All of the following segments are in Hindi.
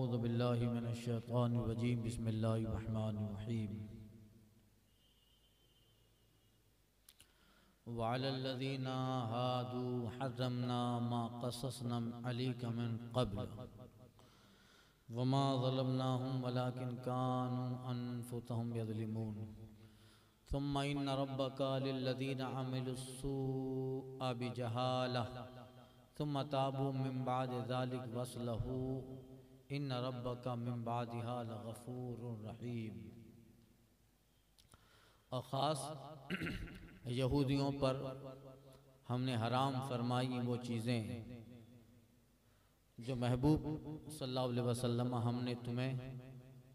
औज़ु बिल्लाहि मिनश्शैतानिर रजीम बिस्मिल्लाहिर रहमानिर रहीम वअलल्लज़ीना हादू हर्रमना मा क़ससना अलैका मिन क़ब्ल वमा ज़लमनाहुम वलाकिन कानू अनफुसहुम यज़लिमून सुम्मा इन्ना रब्बका लिल्लज़ीना अमिलुस्सूअ बिजहालह सुम्मा ताबू मिन बअदि ज़ालिक वस्लहू इन्ना रब्बका मिन बादिहा लगफूरुर रहीम। और ख़ास यहूदियों पर हमने हराम फरमाई वो चीज़ें जो महबूब सल्लल्लाहु अलैहि वसल्लम हमने तुम्हें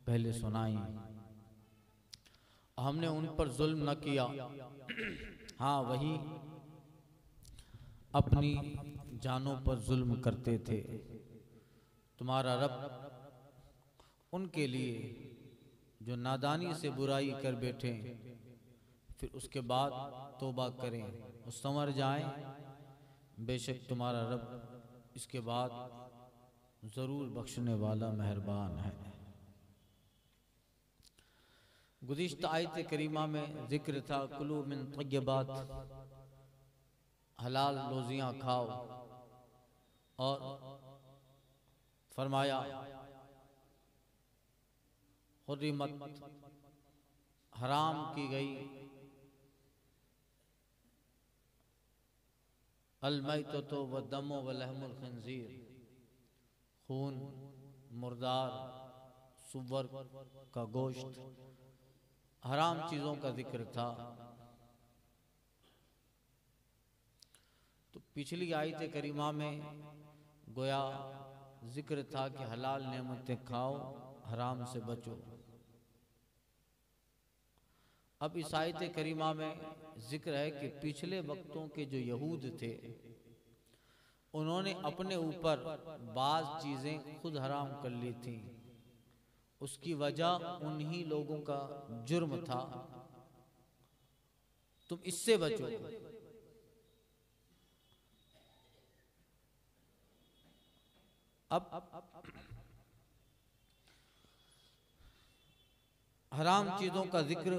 पहले सुनाई। हमने उन पर जुल्म न किया, हाँ वही अपनी जानों पर जुल्म करते थे। तुम्हारा रब उनके लिए जो नादानी से बुराई कर बैठे फिर उसके बाद तौबा करें और संवर जाएं, बेशक तुम्हारा रब इसके बाद ज़रूर बख्शने वाला मेहरबान है। गुज़िश्ता आयत करीमा में ज़िक्र था कुलू मिन तय्यबात, हलाल रोज़ियाँ खाओ, और फरमाया हुर्रिमत हराम की गई अल-मैततु वद्दमु वलहमुल खिंज़ीर, खून, मुर्दार, सुअर का गोश्त, हराम चीज़ों का जिक्र था। तो पिछली आयत करीमा में गोया जिक्र था कि हलाल नेमतें खाओ, हराम से बचो। अब इस आयत करीमा में जिक्र है कि पिछले वक्तों के जो यहूद थे उन्होंने अपने ऊपर बाज़ चीज़ें खुद हराम कर ली थी। उसकी वजह उन्हीं लोगों का जुर्म था, तुम इससे बचो। अब हराम चीजों का जिक्र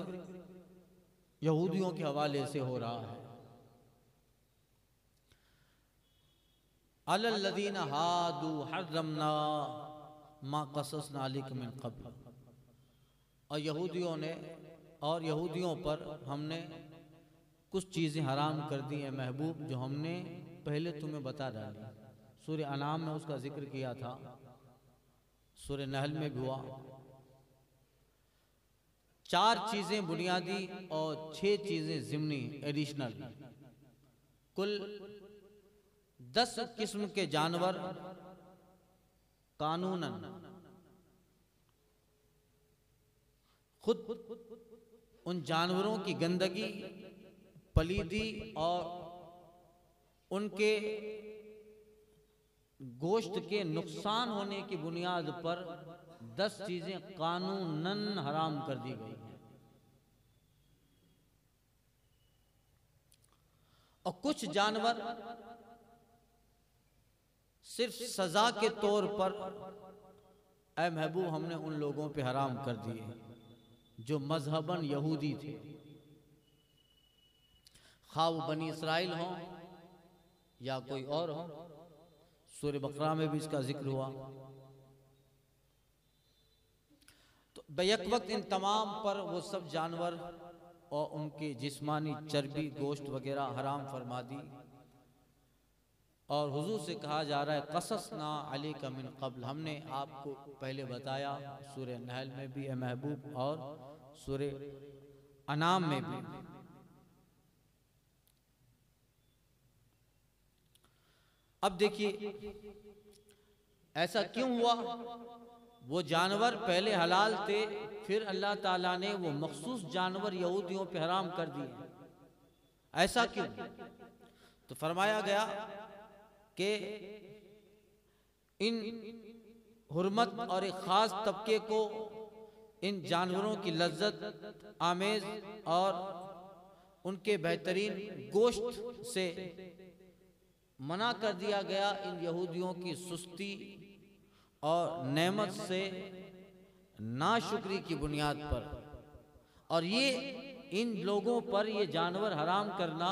यहूदियों के हवाले से हो रहा है। अलल्लज़ीना हादू हर्रमना मा क़ससना अलैका मिन क़ब्ल, और यहूदियों पर हमने कुछ चीज़ें हराम कर दी है महबूब जो हमने पहले तुम्हें बता डाली। सूरह अनाम में उसका जिक्र किया था, सूरह नहल में भी हुआ। 4 चीज़ें बुनियादी और 6 चीज़ें ज़िम्नी एडिशनल, कुल 10 किस्म के जानवर कानूनन खुद उन जानवरों की गंदगी, पलीदी और उनके गोश्त के नुकसान होने की बुनियाद पर 10 चीजें कानूनन हराम कर दी गई हैं। और कुछ जानवर सिर्फ सजा के तौर पर ऐ महबूब हमने उन लोगों पे हराम कर दिए जो मजहबन यहूदी थे, खा वो बनी इसराइल हों या कोई और हो। सूरह बकरा में भी इसका जिक्र हुआ। तो बैक वक्त इन तमाम पर वो सब जानवर और उनकी जिस्मानी चर्बी, गोश्त वगैरह हराम फरमा दी। और हुजूर से कहा जा रहा है क़ससना अलैका मिन क़ब्ल, हमने आपको पहले बताया सूरह नहल में भी है महबूब और सूरह अनाम में भी। अब देखिए ऐसा क्यों हुआ? वो जानवर पहले हलाल थे, फिर अल्लाह ताला ने वो मखसूस जानवर यहूदियों पे हराम कर दिए। ऐसा क्यों? तो फरमाया गया कि इन हुर्मत और एक खास तबके को इन जानवरों की लज्जत आमेज और उनके बेहतरीन गोश्त से मना कर दिया गया। इन यहूदियों की सुस्ती और नेमत से नाशुक्री की बुनियाद पर, और ये इन लोगों पर ये जानवर हराम करना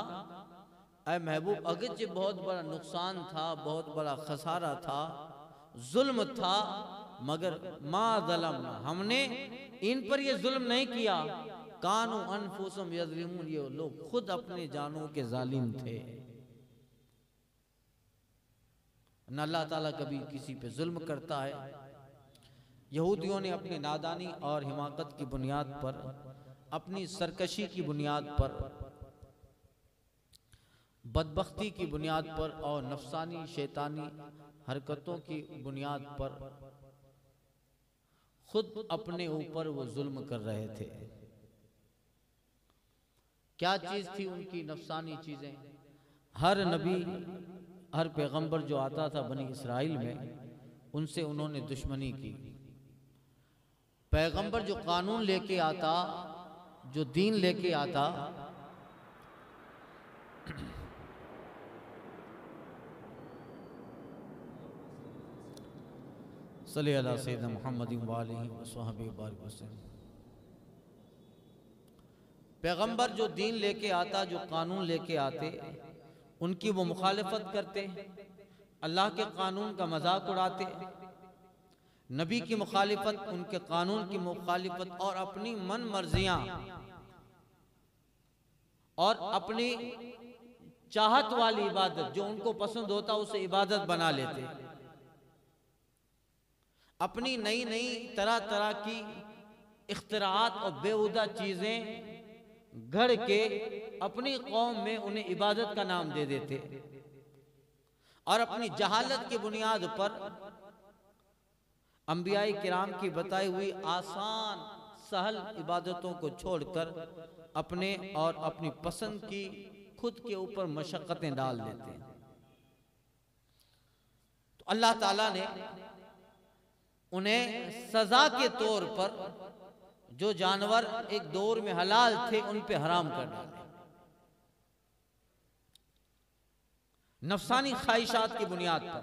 ऐ महबूब अगरचे बहुत बड़ा नुकसान था, बहुत बड़ा खसारा था, जुल्म था, मगर मा ज़लमना, हमने इन पर ये जुल्म नहीं किया। कानू अनफुसुहुम यज़लिमून, ये लोग खुद अपने जानों के जालिम थे। न अल्लाह ताला कभी किसी पे जुल्म करता है। यहूदियों ने अपनी नादानी और हिमाकत की बुनियाद पर, अपनी सरकशी की बुनियाद पर, बदबख्ती की बुनियाद पर और नफसानी शैतानी हरकतों की बुनियाद पर खुद अपने ऊपर वो जुल्म कर रहे थे। क्या चीज थी उनकी नफसानी चीजें? हर नबी, हर पैगंबर जो आता था बनी इसराइल में, उनसे उन्होंने दुश्मनी की। पैगंबर जो कानून लेके आता, जो दीन लेके आता, सल्ली अला सय्यिदना मुहम्मदिन व आलिहि व सहबिहि बारिक वसल्लम, पैगंबर जो दीन लेके आता, जो कानून लेके आते, उनकी वो मुखालिफत करते, अल्लाह के कानून का मजाक उड़ाते, नबी की मुखालिफत, उनके कानून की मुखालिफत और अपनी मन मर्जियां और अपनी चाहत वाली इबादत, जो उनको पसंद होता उसे इबादत बना लेते। अपनी नई नई तरह तरह की इख्तिराआत और बेहुदा चीजें गढ़ के अपनी कौम में उन्हें इबादत का नाम दे देते, और अपनी जहालत की बुनियाद पर अंबियाई किराम की बताई हुई आसान सहल इबादतों को छोड़कर अपने और अपनी पसंद की खुद के ऊपर मशक्कतें डाल देते हैं। तो अल्लाह ताला ने उन्हें सजा के तौर पर जो जानवर एक दौर में हलाल थे उन पे हराम कर डाले। नफसानी ख्वाहिशात की बुनियाद पर,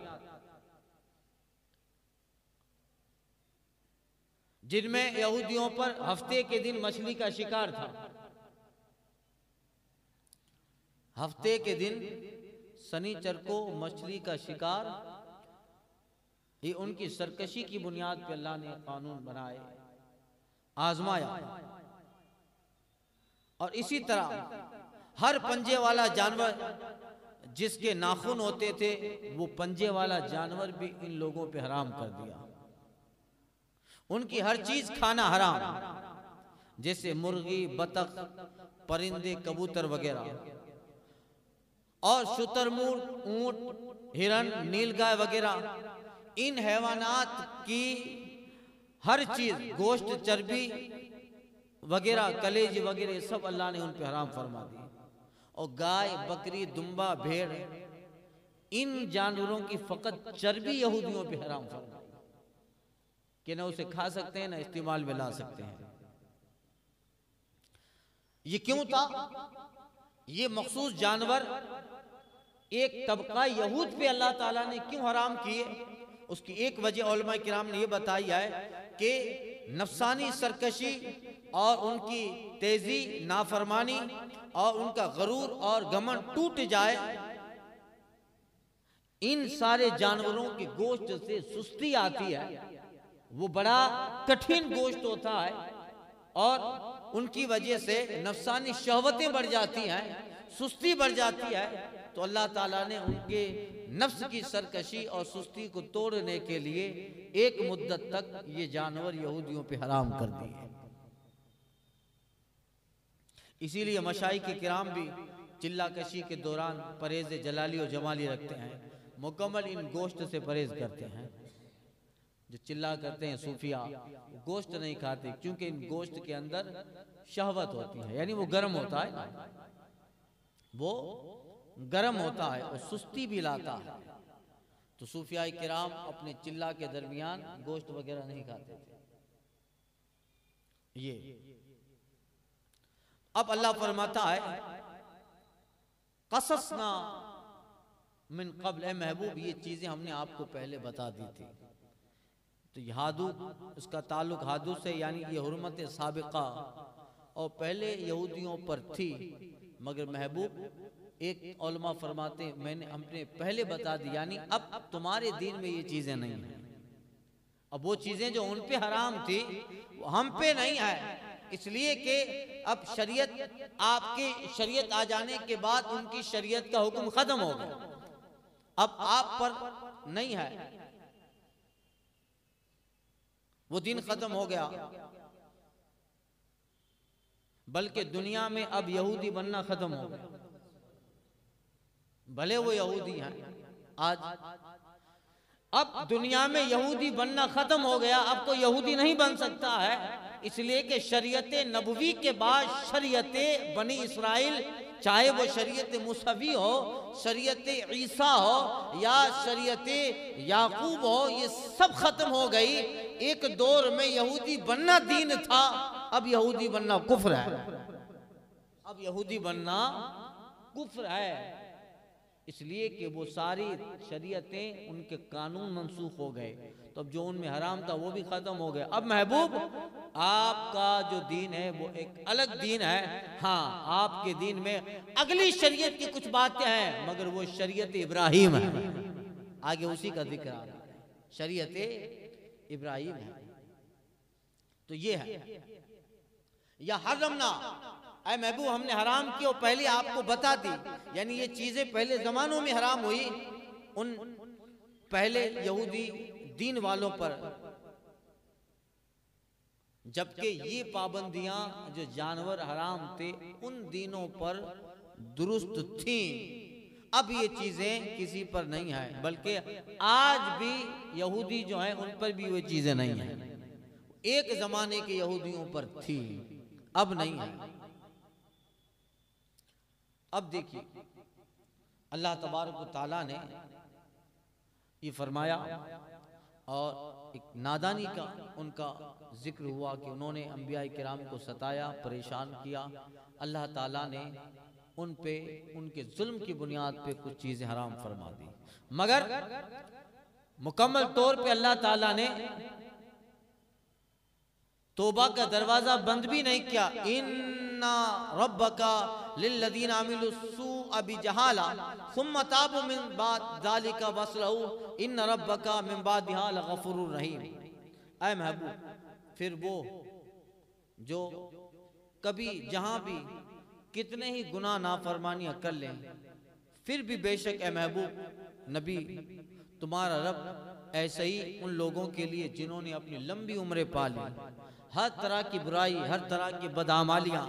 जिनमें यहूदियों पर हफ्ते के दिन मछली का शिकार था। हफ्ते के दिन शनिचर को मछली का शिकार, ये उनकी सरकशी की बुनियाद पर अल्लाह ने कानून बनाए, आजमाया। और इसी तरह हर पंजे वाला जानवर जिसके नाखून होते थे, वो पंजे वाला जानवर भी इन लोगों पे हराम कर दिया। उनकी हर चीज खाना हराम, जैसे मुर्गी, बतख, परिंदे, कबूतर वगैरह, और शुतरमुर्ग, ऊंट, हिरन, नीलगाय वगैरह, इन हैवानात की हर चीज, गोश्त, चर्बी वगैरह, कलेज वगैरह, सब अल्लाह ने उन पे हराम फरमा दी। और गाय, बकरी, दुम्बा, भेड़, इन जानवरों की फकत चर्बी यहूदियों पे हराम फरमा कि ना उसे खा सकते हैं ना इस्तेमाल में ला सकते हैं। ये क्यों था? ये मखसूस जानवर एक तबका यहूद पे अल्लाह ताला ने क्यों हराम किए? उसकी एक वजह उलमा किराम ने ये बताई है कि नफसानी सरकशी और उनकी तेजी, नाफरमानी और उनका गरूर और घमंड टूट जाए। इन सारे जानवरों के गोश्त से सुस्ती आती है, वो बड़ा कठिन गोश्त होता है, और उनकी वजह से नफसानी शहवतें बढ़ जाती हैं, सुस्ती बढ़ जाती है। तो अल्लाह ताला ने उनके नफ्स की सरकशी और सुस्ती को तोड़ने के लिए एक मुद्दत तक ये जानवर यहूदियों पे हराम कर दिए। इसीलिए मशाइख किराम भी चिल्ला कशी के दौरान परहेज जलाली और जमाली रखते हैं, मुकम्मल इन गोश्त से परहेज करते हैं। जो चिल्ला करते हैं सूफिया, गोश्त नहीं खाते, क्योंकि इन गोश्त के अंदर शहवत होती है, यानी वो गर्म होता है ना, वो गर्म होता है और सुस्ती भी लाता है। तो सूफिया किराम अपने चिल्ला के दरमियान गोश्त वगैरह नहीं खाते थे। ये अब अल्लाह फरमाता है कससना मिन क़ब्ल, ए महबूब ये चीजें हमने आपको पहले बता दी थी। तो हादू, उसका ताल्लुक हादू से, यानी ये हुर्मत साबिका और पहले यहूदियों पर थी, मगर महबूब एक उलमा फरमाते मैंने हमने पहले बता दी, यानी अब तुम्हारे दीन में ये चीजें नहीं है। अब वो चीजें जो उन पे हराम थी वो हम पे नहीं है, इसलिए कि अब शरीयत, आपकी शरीयत आ जाने के बाद उनकी शरीयत का हुक्म खत्म हो गया, अब आप पर नहीं है, वो दिन खत्म हो गया। बल्कि दुनिया में अब यहूदी बनना खत्म हो गया, भले वो यहूदी हैं आज, अब दुनिया में यहूदी बनना खत्म हो गया, अब तो यहूदी नहीं बन सकता है, इसलिए कि शरीयत नबवी के बाद शरीयत बनी इसराइल, चाहे वो शरीयत मूसवी हो, शरीयत ईसा हो या शरीयत याकूब हो, ये सब खत्म हो गई। एक दौर में यहूदी बनना दीन था, अब यहूदी बनना कुफ्र है, अब यहूदी बनना कुफ्र है, इसलिए कि वो सारी शरीयतें, उनके कानून मंसूख हो गए, तो अब जो उनमें हराम था वो भी खत्म हो गया। अब महबूब आपका जो दीन है वो एक अलग दीन है। हाँ, आपके दीन में अगली शरीयत की कुछ बातें हैं, मगर वो शरीयत इब्राहिम है, आगे उसी का जिक्र आ रहा है, शरीयत इब्राहिम है। तो ये है या हरमना, ऐ महबूब हमने हराम किया, पहले आपको बता दी, यानी ये चीजें पहले जमानों में हराम हुई उन पहले यहूदी दीन वालों पर, जबकि ये पाबंदियां जो जानवर हराम थे उन दिनों पर दुरुस्त थी। अब ये चीजें किसी पर नहीं है, बल्कि आज भी यहूदी जो हैं उन पर भी वो चीजें नहीं है, एक जमाने के यहूदियों पर थी, अब नहीं है। अब देखिए अल्लाह तबारक व तआला ने ये फरमाया, और एक नादानी का उनका जिक्र हुआ कि उन्होंने अंबिया किराम को सताया, परेशान किया। अल्लाह ताला ने उन पे उनके जुल्म की बुनियाद पे कुछ चीजें हराम फरमा दी, मगर मुकम्मल तौर पे अल्लाह ताला ने तौबा का दरवाजा बंद भी नहीं किया। इन्ना रब्बका लिल्लज़ीना अमिलुस्सूअ बिजहाला सुम्मा ताबू मिन बाद ज़ालिका वस्लहू इन्ना रब्बका मिन बादिहा लगफूरुर रहीम। ऐ महबूब, फिर वो जो कभी जहां भी कितने ही गुनाह नाफरमानियां कर लें, फिर भी बेशक ऐ महबूब नबी तुम्हारा रब ऐसे ही उन लोगों के लिए जिन्होंने अपनी लंबी उम्रें पाली, हर तरह की बुराई, हर तरह की बदआमालियाँ,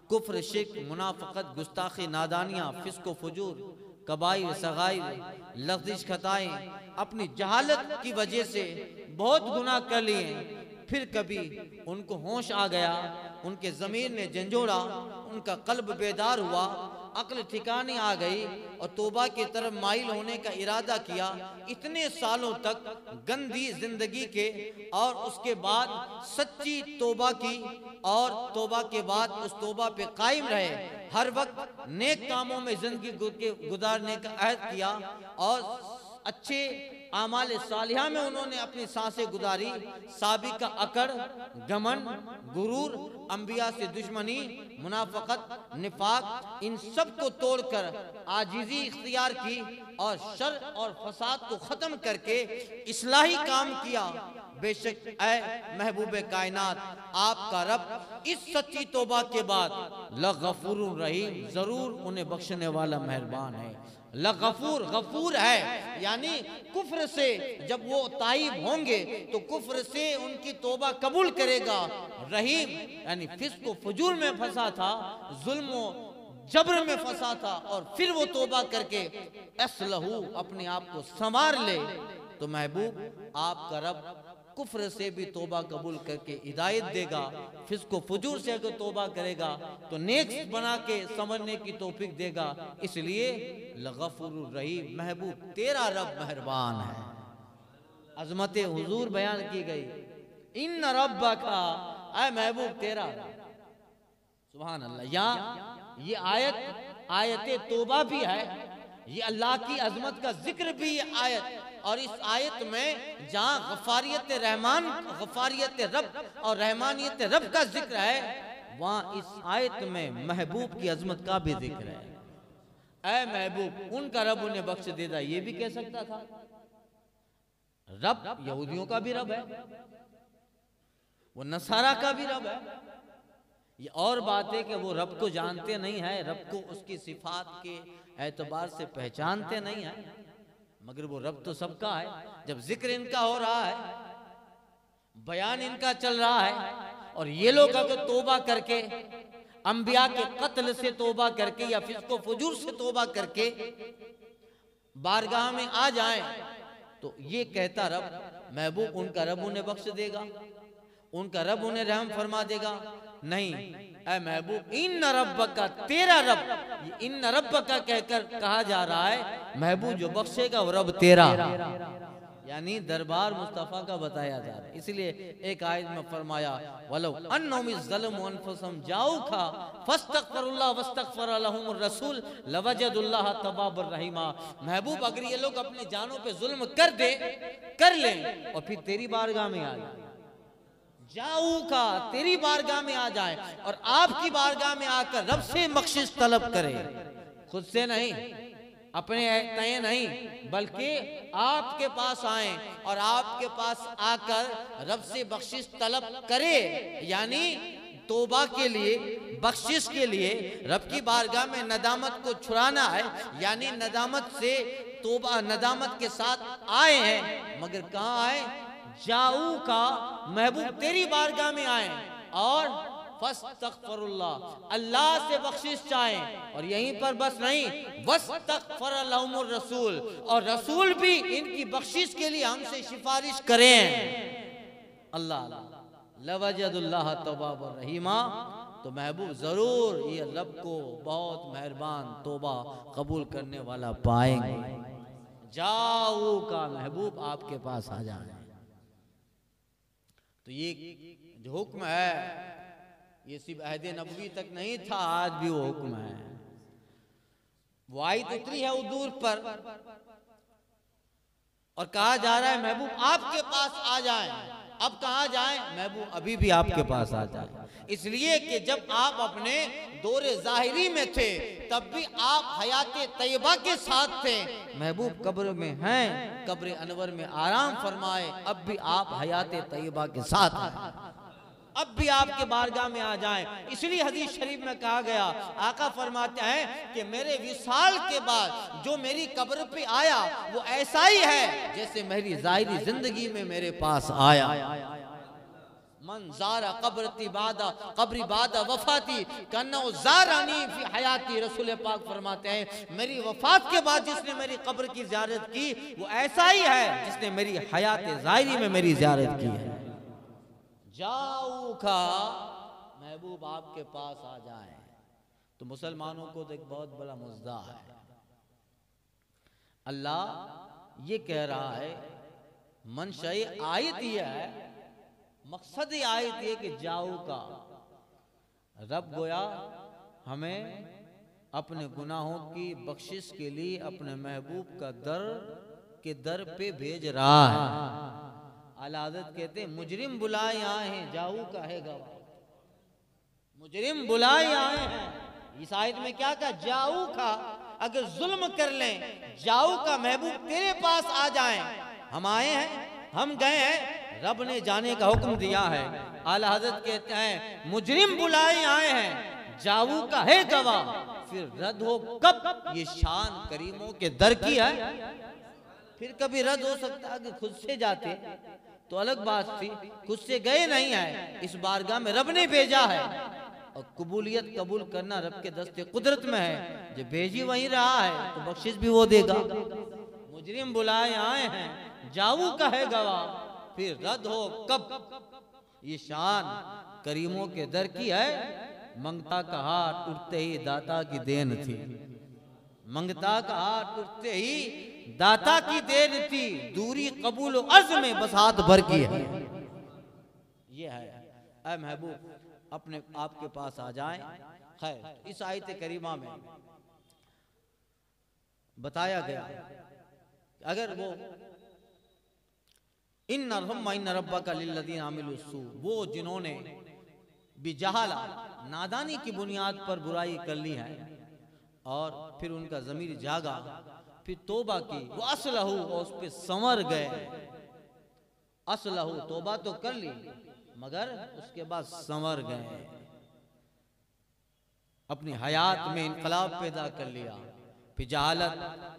कुफ्र, शिर्क, मुनाफिकत, गुस्ताखी, नादानियाँ, फिस्क व फुजूर, कबाइर, सगाइर, लफ्ज़िश खताएं, अपनी जहालत की वजह से बहुत गुनाह कर लिए, फिर कभी उनको होश आ गया, उनके ज़मीर ने झंझोड़ा, उनका कल्ब बेदार हुआ, अक्ल ठिकाने आ गई और तौबा की तरफ माइल होने का इरादा किया। इतने सालों तक गंदी जिंदगी के और उसके बाद सच्ची तौबा की और तौबा के बाद उस तौबा पे कायम रहे, हर वक्त नेक कामों में जिंदगी गुजारने का अहद किया और अच्छे आमाल सालिहा में उन्होंने अपनी सांसें गुजारी। साबिका अकड़, गमन, गुरूर, अंबिया से दुश्मनी, मुनाफकत, निफाक, इन सब को तोड़कर आजिजी इख्तियार की और शर और फसाद को खत्म करके इस्लाही काम किया। बेशक ऐ महबूब कायनात, आपका रब इस सच्ची तौबा के बाद लगफूरुर रहीम, जरूर उन्हें बख्शने वाला मेहरबान है। लगफूर, गफूर है, यानी कुफ्र से जब वो ताइब होंगे तो कुफ्र से उनकी तौबा कबूल करेगा। रहीम यानी फिस्क व फुजूर में फंसा था, जुल्म जबर में फंसा था और फिर वो तौबा करके असलहू अपने आप को संवार ले, तो महबूब आपका रब कुफ्र से भी तौबा कबूल करके हिदायत देगा। फिस्क व फुजूर से अगर तौबा करेगा तो नेक बना के समझने की तौफीक देगा। इसलिए लगफूरुर रहीम, महबूब तेरा रब मेहरबान है। अजमत हुजूर बयान की गई, इन्न रब्बका, ऐ महबूब तेरा, सुभान अल्लाह। यहाँ ये आयत आयत तौबा भी है, ये अल्लाह की अजमत का जिक्र भी ये आयत और इस आयत में जहां गफारियत रहमान, गफारियत रब और रहमानियत रब का जिक्र है, वहां इस आयत में महबूब की अजमत का भी जिक्र है। ऐ महबूब, उनका रब उन्हें बख्श देता, ये भी कह सकता था। रब यहूदियों का भी रब है, वो नसारा का भी रब है। ये और बात है कि वो रब को जानते नहीं है, रब को उसकी सिफात के एतबार से पहचानते नहीं है, मगर वो रब तो सबका है। जब जिक्र इनका हो रहा है, बयान इनका चल रहा है, और ये लोग अगर तौबा करके, अंबिया के कत्ल से तौबा करके या फिस्को फुजूर से तौबा करके बारगाह में आ जाएं, तो ये कहता रब महबूब, उनका रब उन्हें बख्श देगा, उनका रब उन्हें रहम फरमा देगा। नहीं, ऐ महबूब, इन रब्बका, तेरा रब, इन रब्बका कहकर कहा जा रहा है, महबूब जो बख्शेगा वो रब तेरा, यानी दरबार मुस्तफा का बताया जा रहा है। इसलिए एक आयत में फरमाया, वलो अन्नहुम ज़लमू अनफुसहुम जाऊका फस्तगफिरुल्लाह वस्तगफर लहुमुर रसूल लवजदुल्लाह तव्वाबुर रहीमा। महबूब, अगर ये लोग अपनी जानों पे जुल्म कर लें और फिर तेरी बारगाह में आ जाए, जाऊ का तेरी बारगाह में आ जाए और आपकी बारगाह में आकर रब से बख्शिश तलब करे, खुद से नहीं, अपने तय नहीं, बल्कि आपके पास आए और आपके पास आकर रब से बख्शिश तलब करे, यानी तौबा के लिए, बख्शिश के लिए रब की बारगाह में नदामत को छुड़ाना है, यानी नदामत से तौबा, नदामत के साथ आए हैं, मगर कहाँ आए? जाऊ का महबूब तेरी बारगाह में आए और फस्तगफिरुल्लाह, अल्लाह से बख्शिश चाहें, और यहीं पर बस नहीं, वस्तगफर लहुमुर रसूल, और रसूल भी इनकी बख्शिश के लिए हमसे सिफारिश करें। अल्लाह लवजदुल्लाह तव्वाबुर रहीमा। तो महबूब जरूर ये रब को बहुत मेहरबान, तौबा कबूल करने वाला पाएंगे। जाऊ का महबूब आपके पास आ जाए। तो ये जो हुक्म है, ये सिर्फ अहद नबवी तक नहीं था, आज भी वो हुक्म है। वो आयत उतरी है उदूर पर और कहा जा रहा है महबूब आपके पास आ जाएं। अब कहाँ जाएं? महबूब अभी भी आपके पास आ जाए, इसलिए कि जब आप अपने दौरे जाहिरी में थे तब भी आप हयाते तैयबा के साथ थे। महबूब कब्र में हैं, कब्र अनवर में आराम फरमाए, अब भी आप हयाते तैयबा के साथ हैं, अब भी आपके बारगाह में आ जाएं। इसलिए हदीस शरीफ में कहा गया, आका फरमाते हैं कि मेरे विसाल के बाद जो मेरी कब्र पे आया वो ऐसा ही है जैसे मेरी जाहिरी जिंदगी में मेरे पास आया। मन ज़ारा कब्री बादा वफाती कन्ना ज़ारानी फी हयाती। रसूल पाक फरमाते हैं मेरी वफात के बाद जिसने मेरी कब्र की ज़ियारत की वो ऐसा ही है जिसने मेरी हयात ज़ाहिरी में मेरी ज़ियारत की है। जाऊ का महबूब आपके पास आ जाए। तो मुसलमानों को तो एक बहुत बड़ा मुद्दा है। अल्लाह ये कह रहा है, मनशा आयत ये है, मकसद आयत ये कि जाऊ का रब गोया हमें अपने गुनाहों की बख्शिश के लिए अपने महबूब का दर पे भेज रहा है। आला हज़रत कहते हैं मुजरिम बुलाए आए हैं, जाऊ का है गवाह। मुजरिम बुलाए आए हैं। इस आयत में क्या कहा? जाऊ का अगर जुल्म कर लें, जाऊ का महबूब तेरे पास आ जाएं। हम आए हैं, हम गए हैं, रब ने जाने का हुक्म दिया है। आला हज़रत कहते हैं मुजरिम बुलाए आए हैं, जाऊ का है गवाह, फिर रद्द हो कब? ये शान करीमों के दर की है। फिर कभी रद्द हो सकता है कि खुद से जाते तो अलग बात थी, खुद से गए नहीं है, इस बारगाह में रब ने भेजा है। और कबूलियत कबूल करना रब के दस्ते कुदरत में है, जो भेजी वही रहा है तो बख्शिश भी वो देगा। मुजरिम बुलाए आए हैं, जाऊ का है गवाह, फिर रद्द हो कब? ये शान करीमों के दर की है। मंगता का हाथ उठते ही दाता की देन थी, मंगता का हाथ उठते ही दाता की देन थी, दूरी कबूल अर्ज में बस हाथ भर की है। ये है ऐ महबूब अपने आपके पास आ जाएं। खैर, इस आयत करीमा में बताया गया अगर वो इन रब्बका लिल्लज़ीना अमिलुस्सू, वो जिन्होंने बिजहाला नादानी की बुनियाद पर बुराई कर ली है और फिर उनका ज़मीर जागा, फिर तौबा की, वो असलहू, और उस पे संवर गए। असलहू, तौबा तो कर ली मगर उसके बाद संवर गए, अपनी हयात में इनकलाब पैदा कर लिया। फिर जहालत,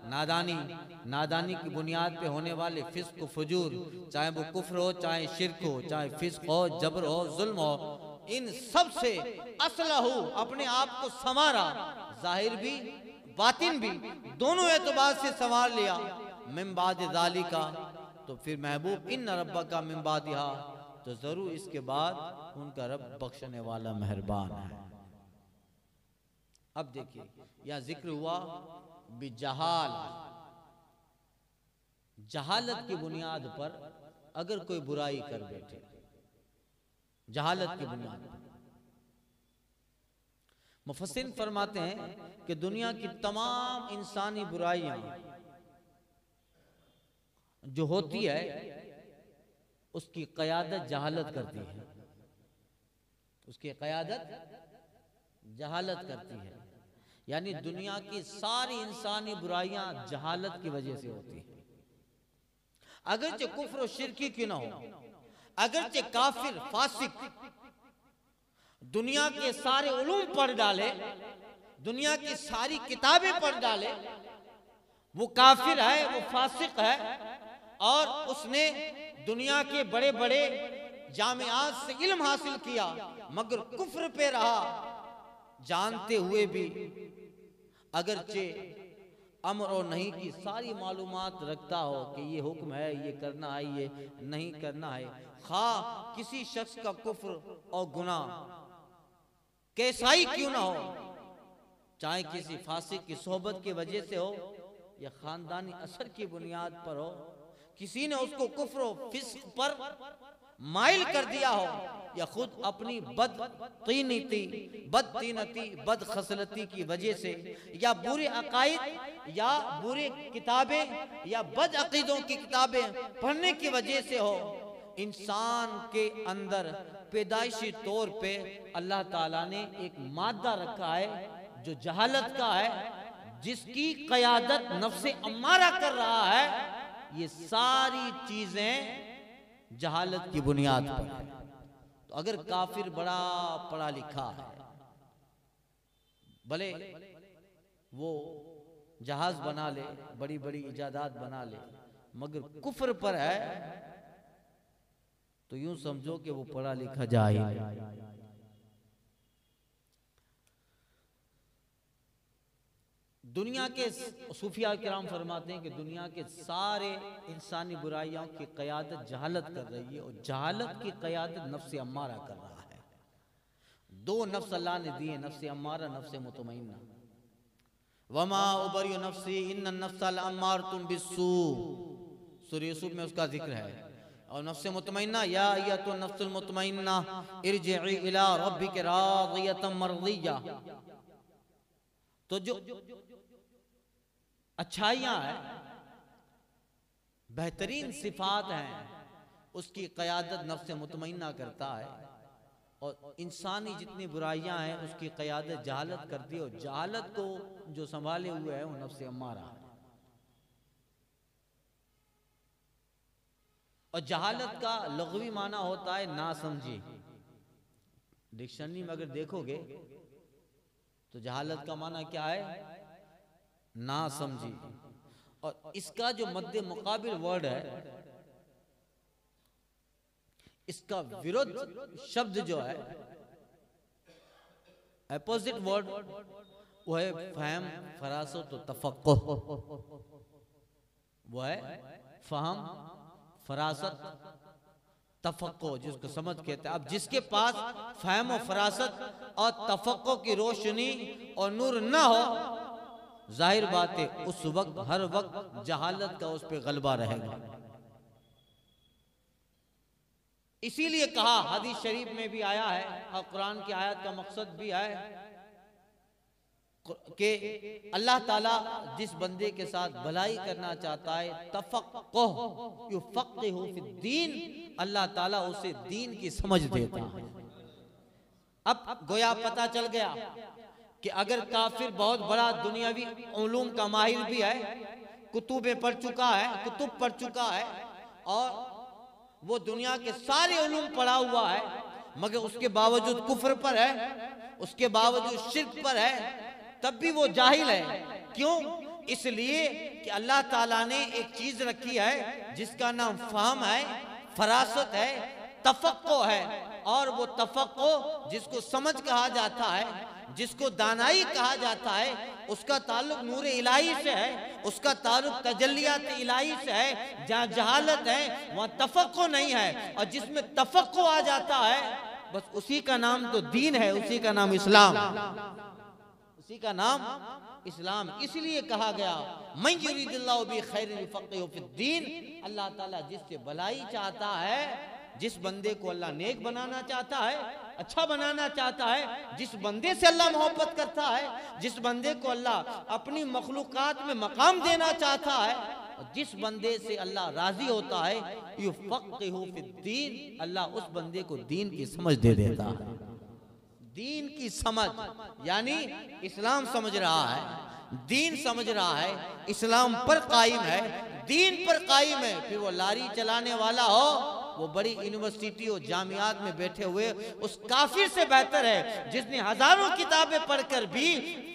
नादानी की बुनियाद पे होने वाले फिस्क फजूर, चाहे वो कुफ्र हो, चाहे शिरक हो, चाहे फिस्क हो, जबर हो, जुल्म हो, इन सब से असलहू, अपने आप को संवारा, जाहिर भी बातिन भी दोनों एतबार से संवार लिया। मिन बाद ज़ालिका, तो फिर महबूब इन रब्बका मिन बादिहा, तो जरूर इसके बाद उनका रब बख्शने वाला मेहरबान है। अब देखिए यह जिक्र हुआ बिजहाल, जहालत की बुनियाद पर अगर कोई बुराई कर बैठे, जहालत की बुनियाद पर। मुफस्सिर फरमाते हैं कि दुनिया की तमाम इंसानी बुराइयां जो होती है उसकी क़यादत जहालत करती है, उसकी क़यादत जहालत करती है। यानी दुनिया की सारी इंसानी बुराइयां जहालत की वजह से होती है। अगरचे कुफ्र और शिरकी क्यों ना हो, अगरचे काफिर फासिक दुनिया के सारे उलूम पढ़ डाले, दुनिया की सारी किताबें पढ़ डाले, वो काफिर है, वो फासिक है और उसने दुनिया के बड़े बड़े जामियात से इल्म हासिल किया मगर कुफ्र पे रहा, जानते हुए भी अगरचे अम्र और नहीं की सारी मालूमात रखता हो कि ये हुक्म है, ये करना है, ये नहीं करना है, खा किसी शख्स का कुफ्र और गुनाह कैसा ही क्यों ना हो, चाहे किसी फासिक की सोहबत की वजह से हो या खानदानी असर की बुनियाद पर हो, किसी ने उसको कुफ्र और फिस्क पर माइल कर दिया हो या खुद अपनी बदतीनती बदखसलती की वजह से या बुरे अकायद या बुरे किताबें या बद अकीदों की किताबें पढ़ने की वजह से हो, इंसान के अंदर पैदाइशी तौर पे अल्लाह ताला ने एक मादा रखा है जो जहालत का है, जिसकी क़यादत नफ्से अम्मारा कर रहा है। ये सारी चीजें जहालत की बुनियाद पर है। तो अगर काफिर बड़ा पढ़ा लिखा है, भले वो जहाज बना ले, बड़ी बड़ी इजादात बना ले, मगर कुफ्र पर है तो यूं समझो कि वो पढ़ा लिखा जाहिल है। दुनिया के सूफिया किराम फरमाते हैं कि दुनिया के सारे इंसानी बुराइयों की क़यादत जहालत कर रही है और जहालत की क़यादत नफ्स अम्मारा कर रहा है। दो नफ्स अल्लाह ने दिए, नफ्स अम्मारा, नफ्स मुतमइन्ना। वमा उबरी नफ्सी इन्न नफ्सल अम्मारतुम बिस्सू, सूरह यूसुफ में उसका जिक्र है। और नफ्स मुतमइन्ना, या अय्युहा नफ्सुल मुतमइन्ना इरजिई इला रब्बिक रादियतम मर्दिया। तो जो अच्छाइयां हैं, बेहतरीन सिफात हैं, उसकी क़यादत नफ्स मुतमइन्ना करता है और इंसानी जितनी बुराइयां हैं उसकी क़यादत जहालत करती है और जहालत को जो संभाले हुए है वो नफ्स अम्मारा है। और जहालत का लग़वी माना होता है ना समझी। डिक्शनरी में अगर देखोगे तो जहालत का माना क्या है, ना समझी। और इसका जो मध्य मुकाबिल वर्ड है, इसका विरुद्ध शब्द जो है, अपोजिट वर्ड, वो है फहम, फरासत और तफक्कुह। वो है फहम, फरासत, तफक्को, जिसको समझ कहते हैं। अब जिसके पास फहम और फरासत और तफक्को की रोशनी और नूर ना हो, जाहिर बात है उस वक्त हर वक्त जहालत का उस पे गलबा रहेगा। इसीलिए कहा, हदीस शरीफ में भी आया है और कुरान की आयत का मकसद भी है, कि अल्लाह ताला जिस बंदे के साथ भलाई करना चाहता है, तफक्कुह युफक्किहु फिद्दीन, अल्लाह ताला उसे दीन की समझ देता है। अब गोया पता चल गया कि अगर काफिर बहुत बड़ा दुनियावी उलूम का माहिर भी है, कुतुबें पढ़ चुका है, कुतुब पढ़ चुका है और वो दुनिया के सारे उलूम पढ़ा हुआ है, मगर उसके बावजूद कुफ्र पर है, उसके बावजूद शिर्क पर है, तब भी वो जाहिल है। क्यों? इसलिए कि अल्लाह ताला ने एक चीज रखी है जिसका नाम फहम है, फरासत है, तफक्को है। और वो तफक्को जिसको समझ कहा जाता है, जिसको दानाई कहा जाता है, उसका ताल्लुक नूर इलाही से है, उसका ताल्लुक तजल्लियात इलाही से है। जहाँ जहालत है वहाँ तफक्को नहीं है, और जिसमें तफक्को आ जाता है बस उसी का नाम तो दीन है, उसी का नाम इस्लाम, उसी का नाम इस्लाम। इसलिए कहा गया मन युरिदिल्लाहु बि खैरिन युफक्किहु फिद्दीन, अल्लाह ताला जिससे भलाई चाहता है, जिस बंदे को अल्लाह नेक बनाना चाहता है, अच्छा बनाना चाहता है, जिस बंदे से अल्लाह मोहब्बत करता है, जिस बंदे को अल्लाह अपनी मखलूकात में मकाम देना चाहता है, जिस बंदे से अल्लाह राजी होता है, युफक्किहु फिद्दीन, अल्लाह उस बंदे को दीन की समझ दे देता है। दीन की समझ यानी इस्लाम समझ रहा है, दीन समझ रहा है, इस्लाम पर कायम है, दीन पर कायम है। फिर वो लारी चलाने वाला हो, वो बड़ी यूनिवर्सिटी और जामियात में बैठे हुए उस काफिर से बेहतर है जिसने हजारों किताबें पढ़कर भी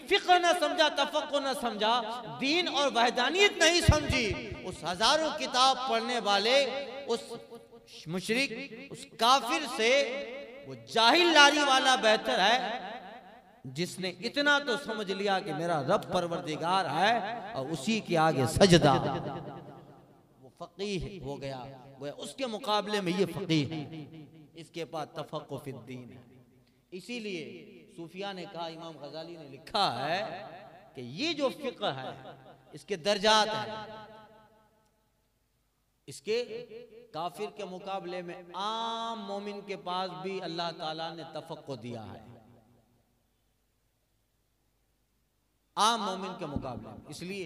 फिक्र न समझा, तफक्कुर न समझा, दीन और वहदानियत नहीं समझी। उस हजारों किताब पढ़ने वाले उस मुशरिक, उस काफिर से वो जाहिल लारी वाला बेहतर है जिसने इतना तो समझ लिया कि मेरा रब परवरदिगार है और उसी के आगे सजदा, वो फकीह हो गया। उसके मुकाबले में ये फकीह है, इसके पास तफक्कुह फिद्दीन है। इसीलिए सूफिया ने कहा, इमाम गजाली ने लिखा है कि ये जो फिक्र है इसके दर्जात हैं, इसके काफिर के मुकाबले में आम मोमिन के पास भी अल्लाह ताला ने तफक्कुह दिया है, आम मोमिन के मुकाबले में। इसलिए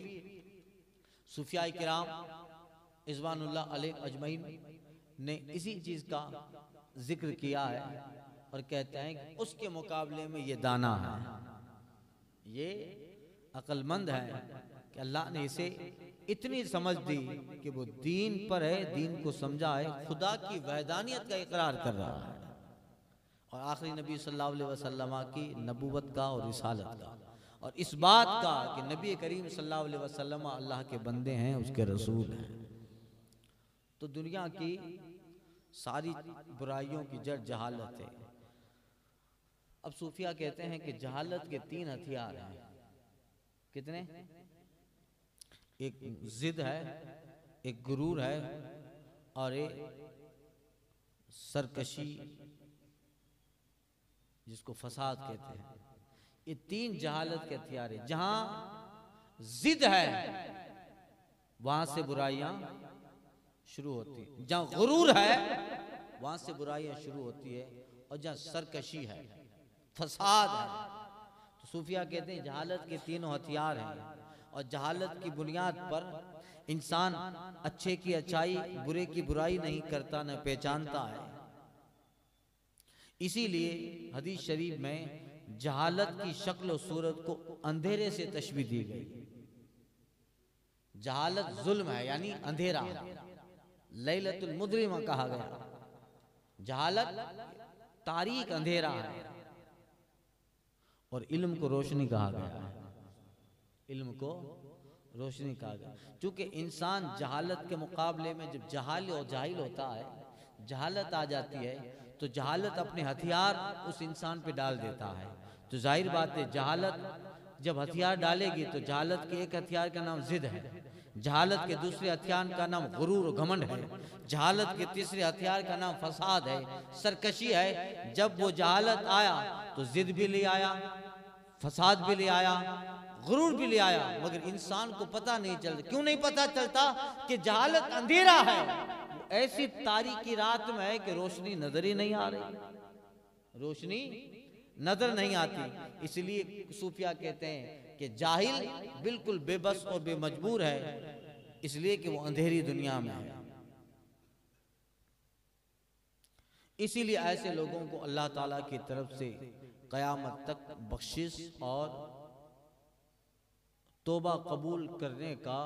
सूफिया किराम इज़वानुल्लाह अलैहि अजमईन ने इसी चीज का जिक्र किया है और कहते हैं कि उसके मुकाबले में ये दाना है, ये अक्लमंद है कि अल्लाह ने इसे इतनी समझ दी कि वो दीन पर है, दीन को समझा है, खुदा की वहदानियत का इकरार कर रहा है और आखिरी नबी सल्लल्लाहु अलैहि वसल्लम की नबूवत का और रिसालत का और इस बात का कि नबी करीम सल्लल्लाहु अलैहि वसल्लम अल्लाह के बंदे हैं, उसके रसूल हैं। तो दुनिया की सारी बुराइयों की जड़ जहालत है। अब सूफिया कहते हैं कि जहालत के 3 हथियार हैं। कितने? एक जिद है, एक गुरूर है और एक सरकशी जिसको फसाद कहते हैं। ये 3 जहालत के हथियार है। जहां जिद है वहां से बुराइयां शुरू होती है, जहां गुरूर है वहां से बुराइयां शुरू होती है और जहां सरकशी है, फसाद है। तो सूफिया कहते हैं जहालत के 3 हथियार हैं और जहालत की बुनियाद पर इंसान अच्छे की अच्छाई, बुरे की बुराई नहीं करता, न पहचानता है। इसीलिए हदीस शरीफ में जहालत की शक्ल और सूरत को अंधेरे से तशबीह दी गई। जहालत जुल्म है यानी अंधेरा, लैलतुल मुज़लिमा कहा गया। जहालत तारीक अंधेरा है और इल्म को रोशनी कहा गया है। इल्म को रोशनी कहा गया क्योंकि इंसान जहालत के मुकाबले में जब जहाल और जाहिल होता है, जहालत आ जाती है तो जहालत अपने हथियार उस इंसान पे डाल देता है। तो जाहिर बात है जहालत जब हथियार डालेगी तो जहालत के एक हथियार का नाम जिद है, जहालत के दूसरे हथियार का नाम गुरूर घमंड है, जहालत के तीसरे हथियार का नाम फसाद है, सरकशी है। जब वो जहालत आया तो जिद भी ले आया, फसाद भी ले आया, गुरूर भी ले आया, मगर इंसान को पता नहीं चलता। क्यों नहीं पता चलता? कि जहालत अंधेरा है, वो ऐसी तारीकी रात में है कि रोशनी नजर ही नहीं आ रही, रोशनी नजर नहीं आती। इसलिए सूफिया कहते हैं कि जाहिल बिल्कुल बेबस और बेमजबूर है, इसलिए कि वो अंधेरी दुनिया में है। इसीलिए ऐसे लोगों को अल्लाह ताला की तरफ से क़यामत तक बख्शिश और तौबा कबूल करने का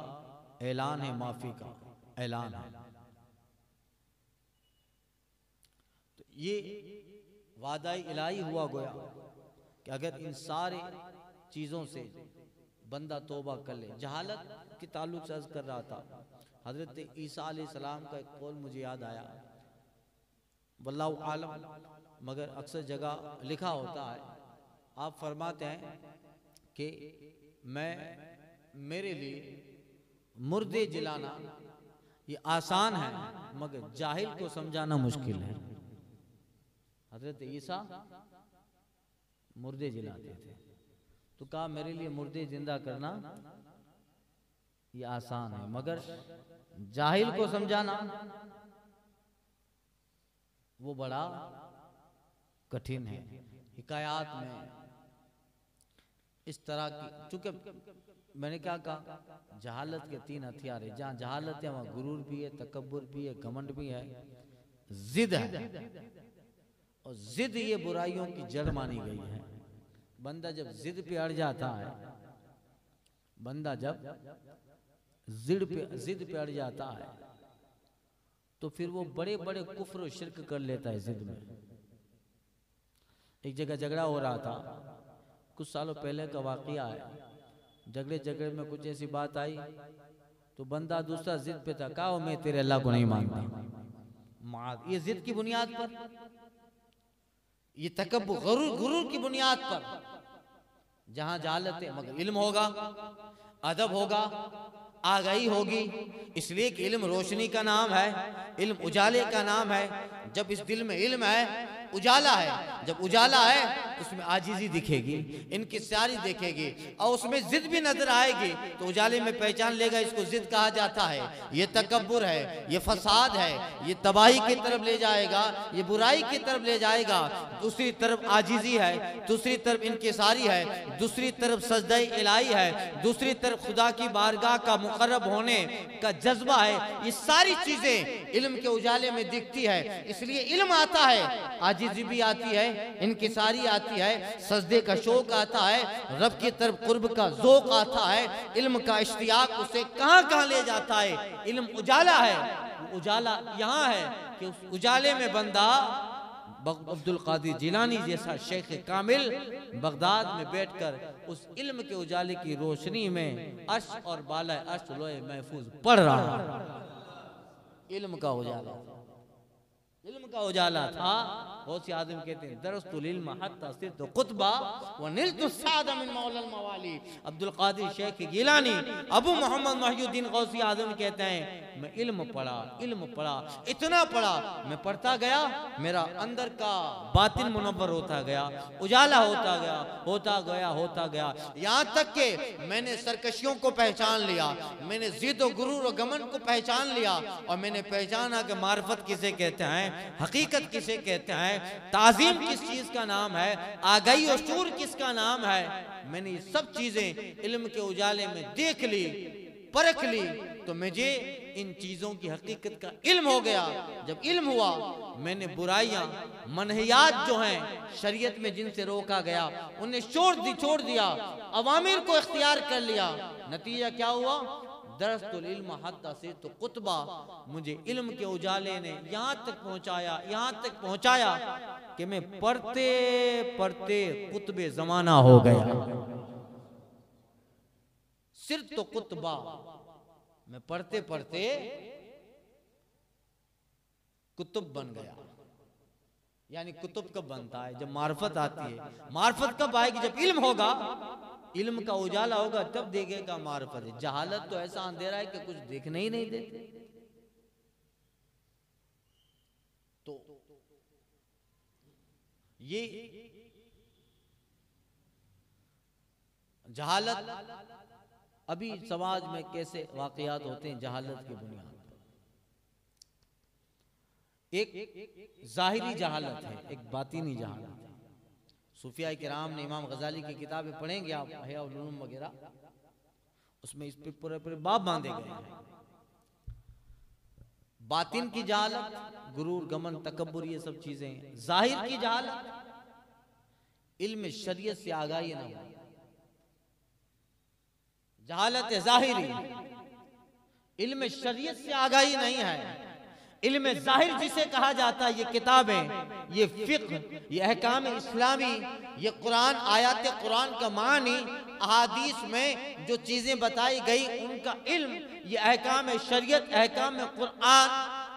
ऐलान है, माफी का ऐलान है। तो ये वादा इलाही हुआ गोया कि अगर इन सारे चीज़ों से बंदा तौबा कर ले। जहालत के ताल्लुक से अर्ज कर रहा था, हजरत ईसा अलैहिस्सलाम का एक कौल मुझे याद आया, वल्लाहु आलम, मगर अक्सर जगह लिखा होता है। आप फरमाते हैं कि मेरे लिए मुर्दे जिलाना ये आसान है, मगर जाहिल को समझाना मुश्किल है। हजरत ईसा मुर्दे जिलाते थे, तो कहा मेरे लिए मुर्दे जिंदा करना ये आसान है, मगर जाहिल को समझाना वो बड़ा कठिन है। हिकायात में इस तरह की, चूंकि मैंने क्या कहा, जहालत के 3 हथियार है। जहाँ जहालत है वहाँ गुरूर भी है, तकब्बुर भी है, घमंड भी है, जिद है। और जिद ये बुराइयों की जड़ मानी गई है। बंदा जब जिद पे अड़ जाता है, बंदा जब जिद पे अड़ जाता है, तो फिर वो बड़े बड़े कुफ्र और शिर्क कर लेता है जिद में। एक जगह झगड़ा हो रहा था, कुछ सालों पहले का वाकया है। झगड़े में कुछ ऐसी बात आई, तो बंदा दूसरा जिद पे था, कहा मैं तेरे अल्लाह को नहीं मानता। ये जिद की बुनियाद पर, ये तकब्बुर गुरूर की बुनियाद पर। जहां जहालत है, मगर इल्म होगा, अदब होगा, आगाही होगी। इसलिए कि इल्म रोशनी का नाम है, इल्म उजाले का नाम है। जब इस दिल में इल्म है, उजाला है, जब उजाला है उसमें आजिजी दिखेगी, इनकिसारी दिखेगी, और उसमें जिद भी नजर आएगी, तो उजाले में पहचान लेगा इसको जिद कहा जाता है। ये तकब्बुर है, ये फसाद है, ये तबाही की तरफ ले जाएगा, ये बुराई की तरफ ले जाएगा। दूसरी तरफ आजिजी है, दूसरी तरफ इनकिसारी है, दूसरी तरफ सजदा इलाही है, दूसरी तरफ खुदा की बारगाह का मुकर्रब होने का जज्बा है। ये सारी चीजें इल्म के उजाले में दिखती है। इसलिए इल्म आता है, आजिजी भी आती है, इनकिसारी आती है, सजदे का शौक आता है, रब की तरफ कुर्ब का ज़ौक़ आता है, इल्म का इश्तियाक उसे कहां कहां ले जाता है। इल्म उजाला है, उजाला यहाँ है कि उस उजाले में बंदा अब्दुल कादिर जिलानी जैसा शेख कामिल बगदाद में बैठकर उस इल्म के उजाले की रोशनी में अर्श और बाला अर्श लोहे महफूज पढ़ रहा है। इल्म का उजाला, इल्म का उजाला था। बहुत से आदमी कहते हैं दरस्तुल इल्म हत्ता सिरतु कुतबा व निलतु सादा मिन मौलल मवाली। अब्दुल कादिर शेख गिलानी, अबू मोहम्मद महिउद्दीन गौसी आजम कहते हैं मैं इल्म पढ़ा, इतना पढ़ा, मैं पढ़ता गया, मेरा अंदर का बातिन मुनव्वर होता गया, उजाला होता गया, यहाँ तक के मैंने सरकशियों को पहचान लिया, मैंने जिद और गुरूर और घमंड को पहचान लिया, और मैंने पहचाना कि मार्फत किसे कहते हैं, हकीकत किसे कहते हैं, ताजीम किस चीज का नाम है, आगाही और शूर किसका नाम है। मैंने ये सब चीजें इल्म के उजाले में देख ली, परख ली, तो मुझे इन चीजों की हकीकत का इल्म हो गया। जब इल्म हुआ, मैंने बुराइयां, मनहियात जो हैं शरीयत में जिनसे रोका गया, उन्हें छोड़ दिया, अवामिर को इख्तियार कर लिया। नतीजा क्या हुआ? दरस्तुल इल्म हत्ता से तो कुतबा, मुझे इल्म के उजाले ने यहाँ तक पहुँचाया कि मैं पढ़ते पढ़ते कुतबे जमाना हो गया। सिर तो कुतबा, मैं पढ़ते पढ़ते कुतुब बन गया। यानी कुतुब कब बनता है? जब मार्फत आती है। मार्फत कब आएगी? जब इल्म होगा, इल्म का उजाला होगा, तब देखेगा मार्फत है। जहालत तो ऐसा अंधेरा है कि कुछ देखने ही नहीं देते। तो ये जहालत अभी समाज में कैसे वाकयात होते हैं जहालत की बुनियाद पर। एक जाहिरी जहालत है, एक बातिनी जहालत है। सूफिया किराम ने इमाम गजाली की किताबें पढ़ेंगे आप, अहया उलूम वगैरह, उसमें इस पे पूरे पूरे बाब बांधे गए हैं। बातिन की जहालत, गुरूर, गमन, तकब्बुर, ये सब चीजें। जाहिर की जहालत, इल्म शरीयत से आगाही ना हो, जहालत जाहिरी, इल्म शरीयत से आगाही नहीं है। इल्म जाहिर जिसे कहा जाता है, ये किताबें, ये फिक्र, ये अहकाम इस्लामी, ये कुरान, आयात कुरान का मानी, अहादीस में जो चीजें बताई गई उनका इल्म, ये अहकाम शरीयत, अहकाम कुरान,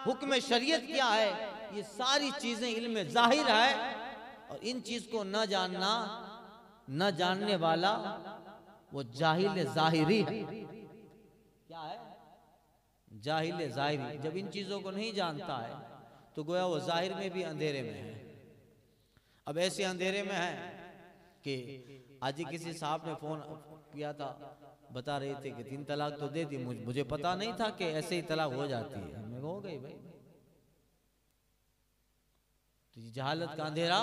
हुक्म शरीयत क्या है, ये सारी चीजें इल्म जाहिर है। और इन चीज को न जानना, न जानने वाला वो जाहिल जाहिरी है। क्या है? जाहिल जाहिरी। जब इन चीजों को नहीं जानता है तो गोया वो जाहिर में भी अंधेरे में है। अब ऐसे अंधेरे में है कि आज ही किसी साहब ने फोन किया था, बता रहे थे कि 3 तलाक तो दे दी, मुझे पता नहीं था कि ऐसे ही तलाक हो जाती है। मैं हो गई भाई, तो ये जहालत का अंधेरा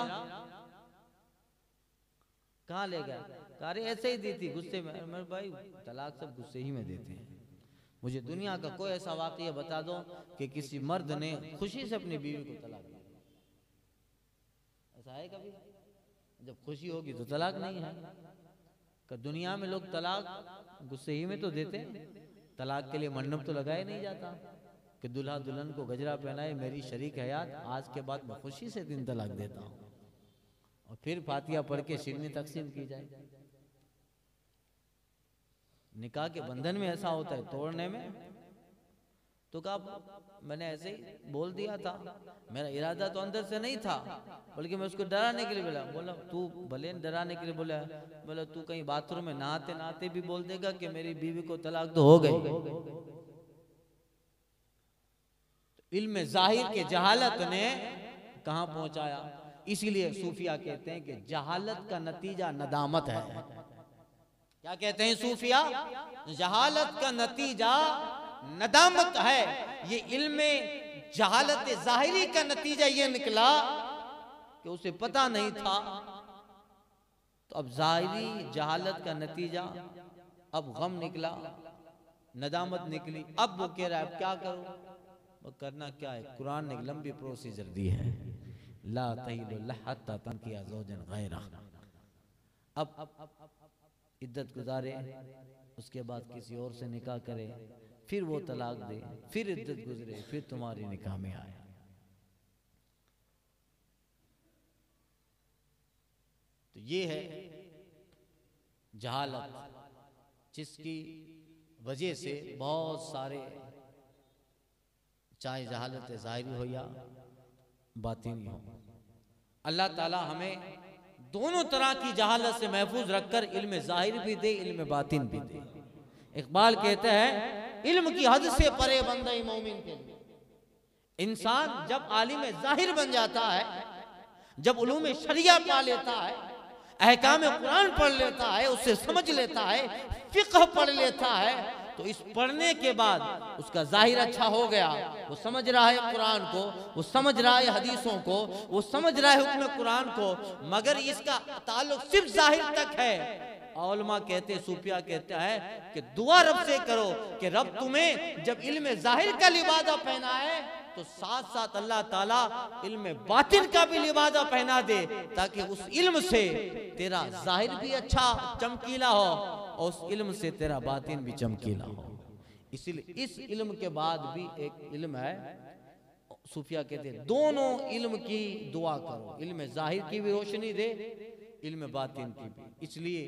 कहाँ ले गया? अरे ऐसे ही दी थी गुस्से में। मेरे भाई तलाक सब गुस्से ही में देते हैं। मुझे दुनिया का कोई ऐसा वाकया बता दो कि किसी मर्द ने खुशी से अपनी बीवी को तलाक दिया, ऐसा है कभी? जब खुशी होगी तो तलाक नहीं है। दुनिया में लोग तलाक गुस्से ही में तो देते हैं। तलाक के लिए मंडप तो लगाया नहीं जाता कि दुल्हा दुल्हन को गजरा पहनाए, मेरी शरीक हयात, आज के बाद मैं खुशी से 3 तलाक देता हूँ, और फिर फातिहा पढ़ के शिरनी तकसीम की जाए। निकाह के बंधन में ऐसा होता है, तोड़ने में तो कहा मैंने ऐसे ही बोल दिया था, मेरा इरादा तो अंदर से नहीं था, बल्कि मैं उसको डराने के लिए बोला। बोला तू भले डराने के लिए बोला, बोला तू कहीं बाथरूम में नहाते नहाते भी बोल देगा कि मेरी बीवी को तलाक तो हो गई। इल्म जाहिर के जहालत ने कहां पहुंचाया। इसीलिए सूफिया कहते हैं कि जहालत का नतीजा नदामत है। क्या कहते हैं सूफिया? जहालत का नतीजा नदामत है। ये इल्म जहालत जाहिरी का नतीजा ये निकला कि उसे पता नहीं था, तो अब जाहिरी जहालत का नतीजा अब गम निकला, नदामत निकली। अब वो कह रहा है अब क्या करो? वो करना क्या है? कुरान ने एक लंबी प्रोसीजर दी है, ला तहिलु लहा हत्ता तनकिया ज़ौजन गैरा। अब इद्दत गुजारे, उसके बाद किसी और से निकाह करे, फिर वो तलाक दे, फिर इद्दत गुजरे, फिर तुम्हारी निकाह में आए। तो ये है जहालत, जिसकी वजह से बहुत सारे, चाहे जहालत ज़ाहिरी हो या बातिनी हो, अल्लाह ताला हमें दोनों तरह की जहालत से महफूज रखकर इल्म ज़ाहिर भी दे, इल्म बातिन भी दे। इकबाल कहते हैं इल्म की हद से परे बंदा मोमिन के लिए। इंसान जब आलिम ज़ाहिर बन जाता है, जब उलूम शरिया पा लेता है, अहकाम कुरान पढ़ लेता है, उससे समझ लेता है, फिक़्ह पढ़ लेता है, तो इस पढ़ने के बाद उसका जाहिर अच्छा हो गया। वो समझ रहा है कुरान को, वो समझ रहा है हदीसों को, वो समझ रहा है हुक्म कुरान को, मगर इसका ताल्लुक सिर्फ जाहिर तक है। उलमा कहते, सूफिया कहता है कि दुआ रब से करो कि रब तुम्हें जब इल्म जाहिर का लिबादा पहनाए तो साथ साथ अल्लाह ताला इल्म बातिन का भी लिबादा पहना दे, ताकि उस इल्म से तेरा जाहिर भी अच्छा चमकीला हो और उस इल्म से तेरा बातिन भी चमकीला हो। इसीलिए इस इल्म के बाद भी एक इल्म है, सूफिया कहते हैं दोनों इल्म की दुआ करो, इल्म जाहिर की भी रोशनी दे, इल्म बातिन की भी। इसलिए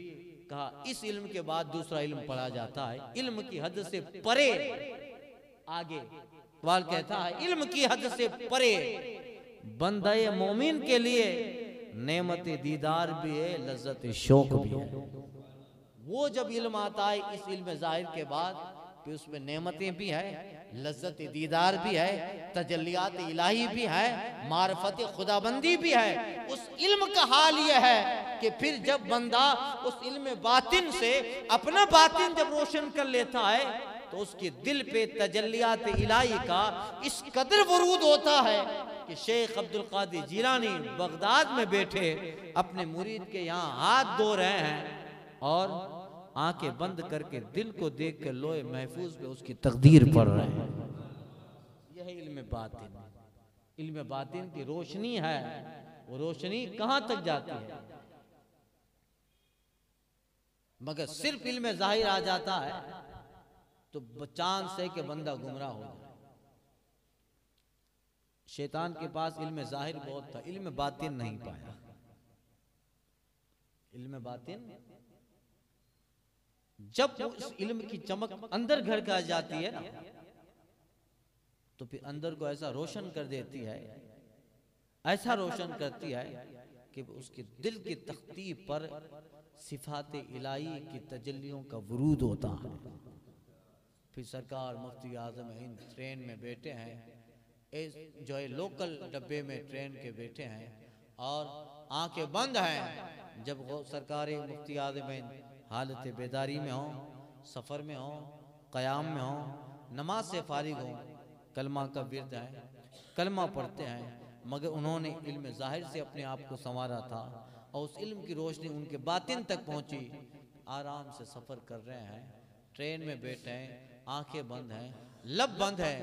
कहा इस इल्म के बाद दूसरा इल्म पढ़ा जाता है, इल्म की हद से परे। आगे इकबाल कहता है इल्म की हद से परे बंदे मोमिन के लिए नेमत दीदार भी है, लज्जत शौक भी है। वो जब इल्म आता है इस इल्म जाहिर के बाद, फिर उसमें नेमतें भी है, लज्जत दीदार भी है, तजल्लियात इलाही भी है, मारफत खुदाबंदी भी है। उस इल्म का हाल यह है कि फिर जब बंदा उस इल्म बातिन से अपना बातिन जब रोशन कर लेता है तो उसके दिल पे तजल्लियात इलाही का इस कदर वरूद होता है कि शेख अब्दुल कादिर जिलानी बगदाद में बैठे अपने मुरीद के यहाँ हाथ धो रहे हैं और आंखें बंद करके दिल को देख कर लोहे महफूज पे उसकी तकदीर पढ़ रहे हैं। यही इल्म बातिन, इल्म बातिन की रोशनी है। वो रोशनी कहां तक जाती है? मगर सिर्फ इल्म जाहिर आ जाता है तो चांद से कि बंदा गुमराह हो जाए। शैतान के पास इल्म जाहिर बहुत था, इल्म बातिन नहीं पाया। इल्म बातिन जब उस इल्म की चमक अंदर घर का जाती है ना, तो फिर अंदर को ऐसा रोशन कर देती है, ऐसा रोशन करती है कि उसके दिल की तख्ती पर सिफात इलाही की तजल्लियों का वरूद होता है। फिर सरकार मुफ्ती आजम हिंद ट्रेन में बैठे हैं, जो है लोकल डब्बे में ट्रेन के बैठे हैं और आंखें बंद हैं। जब वो सरकारी मुफ्ती आजम हिंद हालत बेदारी में हो, सफ़र में हो, क़याम में हो, नमाज से फारिग हो, कलमा का विर्द है, कलमा पढ़ते हैं, मगर उन्होंने इल्म ज़ाहिर से अपने आप को संवारा था और उस इल्म की रोशनी उनके बातिन तक पहुंची। आराम से सफ़र कर रहे हैं, ट्रेन में बैठे हैं, आंखें बंद हैं, लब बंद है,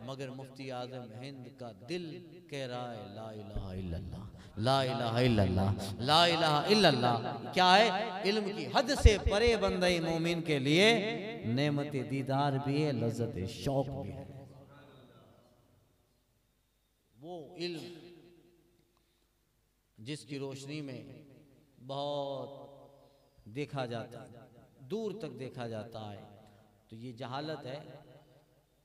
मगर मुफ्ती आज़म हिंद का दिल कह रहा है ला इलाहा इल्लल्लाह, ला इलाहा इल्लल्लाह, ला इलाहा इल्लल्लाह। क्या है? इल्म की हद से परे बंदे मोमिन के लिए नेमत दीदार भी है, लज्जत शौक भी है। वो इल्म जिसकी रोशनी में बहुत देखा जाता है, दूर तक देखा जाता है, तो ये जहालत है।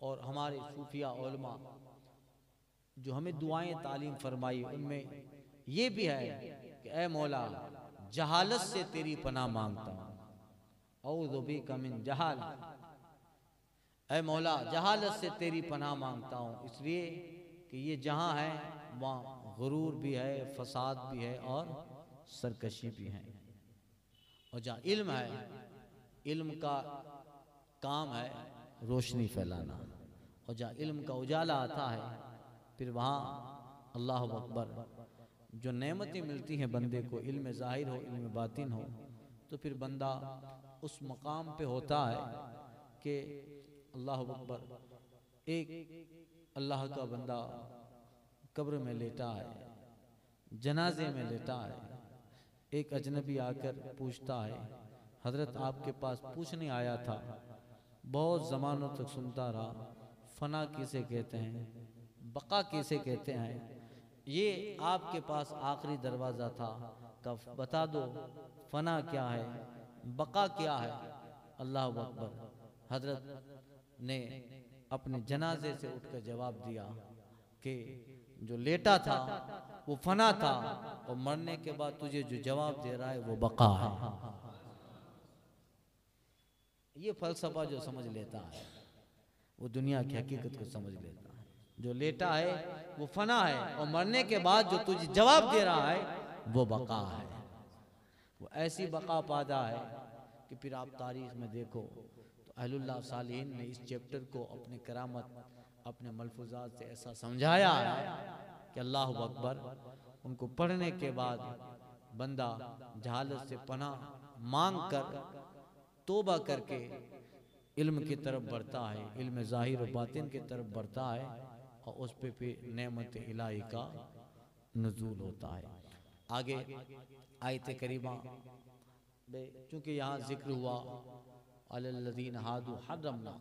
और हमारे सूफिया उलमा जो हमें दुआएं तालीम फरमाई, उनमें ये भी है कि ऐ मौला जहालत से तेरी पनाह मांगता हूँ, औज़ु बिका मिन जहालत। ऐ मौला जहालत से तेरी पनाह मांगता हूँ, इसलिए कि ये जहाँ है वहाँ गुरूर भी है, फसाद भी है और सरकशी भी है। और जहाँ इल्म है, इल्म का काम है रोशनी फैलाना, और जहाँ इल्म का उजाला आता है फिर वहाँ अल्लाह अकबर जो नेमतें मिलती हैं बंदे को, इल्म ज़ाहिर हो, इल्म बातिन हो, तो फिर बंदा उस मकाम पे होता है कि अल्लाह अकबर। एक अल्लाह का बंदा कब्र में लेटा है, जनाजे में लेटा है, एक अजनबी आकर पूछता है, हजरत आपके पास पूछने आया था, बहुत ज़मानों तक सुनता रहा, फना किसे कहते हैं, बका किसे कहते हैं, ये आपके पास आखिरी दरवाज़ा था, कब बता दो फना क्या है, बका क्या है। अल्लाह अकबर। हजरत ने अपने जनाजे से उठकर जवाब दिया कि जो लेटा था वो फना था, और मरने के बाद तुझे जो जवाब दे रहा है वो बका है। ये फलसफा जो समझ लेता है वो दुनिया की हकीकत को समझ लेता है। जो लेटा है वो फना है, और मरने के बाद जो तुझे जवाब दे रहा है वो बका है। वो ऐसी बका पादा है कि फिर आप तारीख में देखो तो अहलुल्लाह सालिहीन ने इस चैप्टर को अपने करामत, अपने मलफूजात से ऐसा समझाया है कि अल्लाह अकबर। उनको पढ़ने के बाद बंदा जहालत से पनाह मांग कर तौबा करके इल्म की तरफ बढ़ता है, इल्म ज़ाहिर और बातिन की तरफ बढ़ता है, और उस पे फिर नेमत इलाही का नुज़ूल होता है। आगे आयत करीमा चूँकि यहाँ जिक्र हुआ अलल्लज़ीन हादू हर्रमना,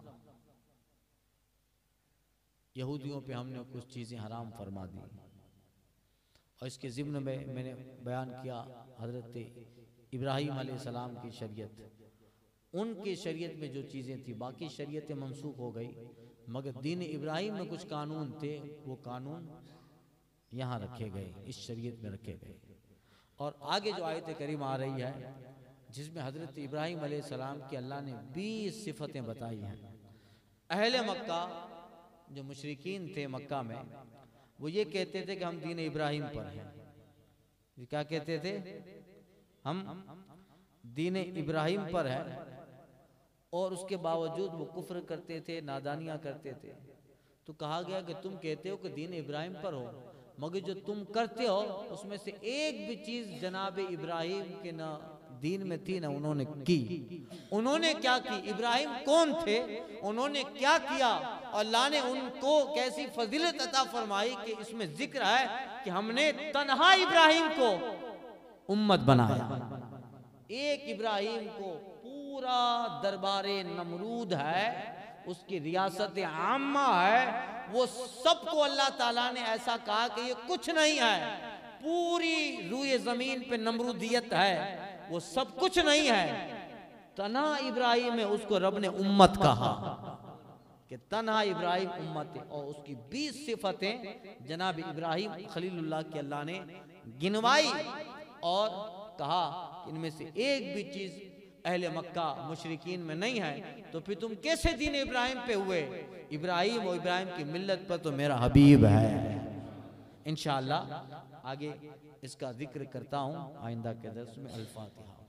यहूदियों पे हमने कुछ चीज़ें हराम फरमा दी, और इसके ज़िम्न में मैंने बयान किया हज़रत इब्राहीम अलैहिस्सलाम की शरीयत। उनकी शरीयत में जो चीज़ें थी बाकी शरीयतें मनसूख हो गई, मगर दीन इब्राहीम में कुछ कानून थे, वो कानून यहाँ रखे गए, इस शरीयत में रखे गए। और आगे जो आयत करीम आ रही है जिसमें हज़रत इब्राहीम अलैहिस्सलाम की अल्लाह ने 20 सिफतें बताई हैं। अहले मक्का जो मुशरिकीन थे मक्का में, वो ये कहते थे कि हम दीन इब्राहीम पर हैं। ये क्या कहते थे? हम दीन इब्राहीम पर हैं। और उसके बावजूद वो कुफ्र करते थे, नादानियाँ करते थे। तो कहा गया कि तुम कहते हो कि दीन इब्राहिम पर हो, मगर जो तुम करते हो उसमें से एक भी चीज जनाब इब्राहिम के ना दीन में थी ना उन्होंने की। उन्होंने क्या की? इब्राहिम कौन थे, उन्होंने क्या किया, अल्लाह ने उनको कैसी फजीलत अता फरमाई कि इसमें जिक्र है कि हमने तन्हा इब्राहिम को उम्मत बनाया। एक इब्राहिम को पूरा दरबारे नमरूद है, उसकी रियासत आम्मा है, वो सबको अल्लाह ताला ने ऐसा कहा कि ये कुछ नहीं है, पूरी रूए जमीन पे नमरूदियत है, वो सब कुछ नहीं है। तना इब्राहिम है, उसको रब ने उम्मत कहा कि तना इब्राहिम उम्मत है। और उसकी 20 सिफतें जनाब इब्राहिम खलीलुल्लाह की अल्लाह ने गिनवाई और कहा इनमें से एक भी चीज अहले मक्का मुशरिकीन में नहीं है, तो फिर तुम कैसे दीन इब्राहिम पे हुए? इब्राहिम और इब्राहिम की मिल्लत पर तो मेरा हबीब है। इंशाअल्लाह आगे इसका जिक्र करता हूँ आइंदा के दर्स में। अल फातिहा।